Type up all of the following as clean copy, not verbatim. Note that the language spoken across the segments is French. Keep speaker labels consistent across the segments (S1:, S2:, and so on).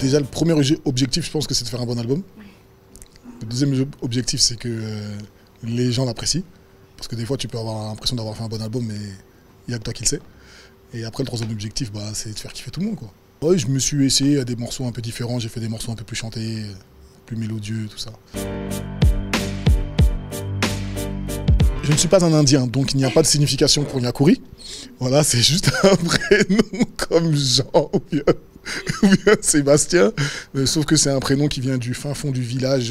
S1: Déjà, le premier objectif, je pense que c'est de faire un bon album. Le deuxième objectif, c'est que les gens l'apprécient. Parce que des fois, tu peux avoir l'impression d'avoir fait un bon album, mais il n'y a que toi qui le sais. Et après, le troisième objectif, c'est de faire kiffer tout le monde, quoi. Ouais, je me suis essayé à des morceaux un peu différents. J'ai fait des morceaux un peu plus chantés, plus mélodieux, tout ça. Je ne suis pas un Indien, donc il n'y a pas de signification pour Nyakuri. Voilà, c'est juste un prénom comme Jean ou bien Sébastien. Sauf que c'est un prénom qui vient du fin fond du village,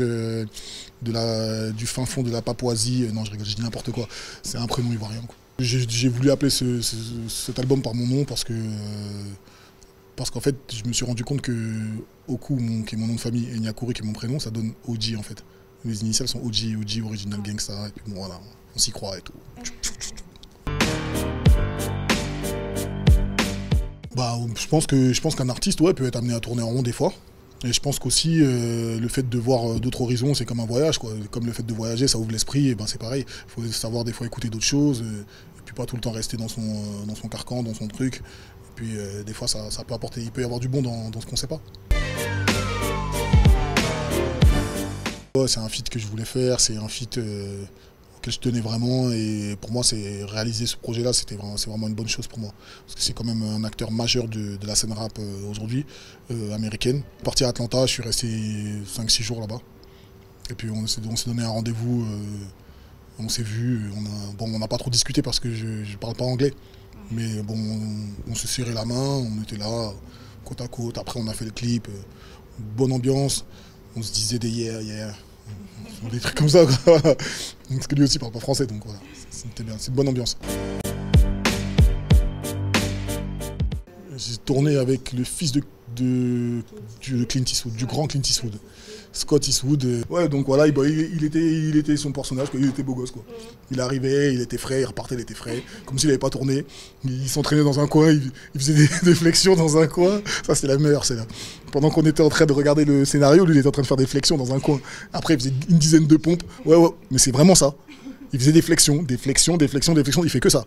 S1: du fin fond de la Papouasie. Non, je rigole, je dis n'importe quoi. C'est un prénom ivoirien, quoi. J'ai voulu appeler cet album par mon nom parce qu'en fait, je me suis rendu compte que Oku, qui est mon nom de famille, et Nyakuri, qui est mon prénom, ça donne OG en fait. Les initiales sont OG, Original Gangsta, et puis bon voilà, on s'y croit et tout. Je pense qu'un artiste peut être amené à tourner en rond des fois. Et je pense qu'aussi le fait de voir d'autres horizons, c'est comme un voyage, quoi. Comme le fait de voyager, ça ouvre l'esprit, et c'est pareil. Il faut savoir des fois écouter d'autres choses, et puis pas tout le temps rester dans son carcan, dans son truc. Et puis des fois ça peut apporter, il peut y avoir du bon dans ce qu'on sait pas. Ouais, c'est un feat que je voulais faire, c'est un feat auquel je tenais vraiment, et pour moi réaliser ce projet-là, c'est vraiment une bonne chose pour moi. Parce que c'est quand même un acteur majeur de la scène rap aujourd'hui, américaine. Parti à Atlanta, je suis resté 5-6 jours là-bas. Et puis on s'est donné un rendez-vous, on s'est vu, on n'a pas trop discuté parce que je ne parle pas anglais. Mais bon, on se serrait la main, on était là, côte à côte. Après on a fait le clip, bonne ambiance, on se disait des yeah. Des trucs comme ça, quoi. Parce que lui aussi parle pas français, donc voilà, c'était bien, c'est une bonne ambiance. J'ai tourné avec le fils de Clint Eastwood, du grand Clint Eastwood, Scott Eastwood. Ouais, donc voilà, il était son personnage, quoi. Il était beau gosse, quoi. Il arrivait, il était frais, il repartait, il était frais, comme s'il n'avait pas tourné. Il s'entraînait dans un coin, il faisait des flexions dans un coin. Ça, c'est la meilleure, c'est là. Pendant qu'on était en train de regarder le scénario, lui, il était en train de faire des flexions dans un coin. Après, il faisait une dizaine de pompes. Ouais, mais c'est vraiment ça. Il faisait des flexions, il fait que ça.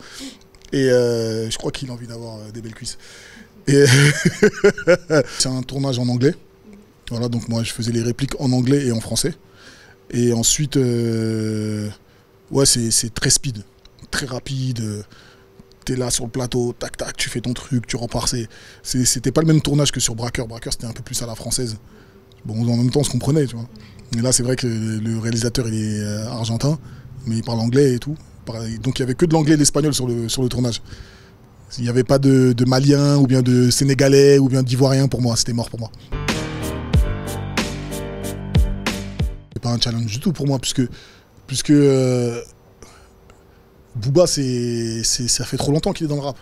S1: Et je crois qu'il a envie d'avoir des belles cuisses. C'est un tournage en anglais. Voilà, donc moi je faisais les répliques en anglais et en français. Et ensuite, c'est très speed, très rapide. T'es là sur le plateau, tac tac, tu fais ton truc, tu repars. C'était pas le même tournage que sur Braqueur. Braqueur, c'était un peu plus à la française. Bon, en même temps, on se comprenait, tu vois. Mais là, c'est vrai que le réalisateur, il est argentin, mais il parle anglais et tout. Donc il y avait que de l'anglais et de l'espagnol sur le tournage. Il n'y avait pas de Maliens ou bien de Sénégalais ou bien d'Ivoiriens pour moi, c'était mort pour moi. C'est pas un challenge du tout pour moi, puisque Booba, ça fait trop longtemps qu'il est dans le rap.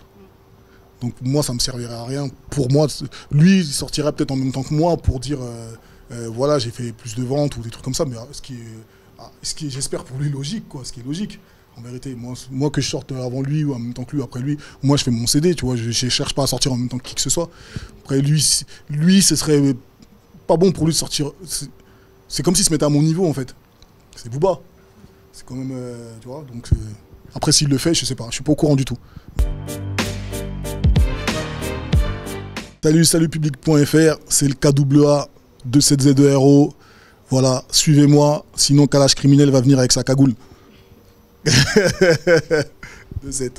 S1: Donc moi, ça me servirait à rien. Pour moi, lui, il sortirait peut-être en même temps que moi pour dire voilà, j'ai fait plus de ventes ou des trucs comme ça, mais ce qui est j'espère pour lui, logique, quoi, ce qui est logique. En vérité, moi que je sorte avant lui ou en même temps que lui, après lui, moi je fais mon CD, tu vois, je cherche pas à sortir en même temps que qui que ce soit. Après lui, ce serait pas bon pour lui de sortir. C'est comme s'il se mettait à mon niveau en fait. C'est Booba. C'est quand même, tu vois, donc après s'il le fait, je sais pas, je suis pas au courant du tout. Salut public.fr, c'est le KAA 27Z2RO. Voilà, suivez-moi, sinon Kalash Criminel va venir avec sa cagoule. 2-7.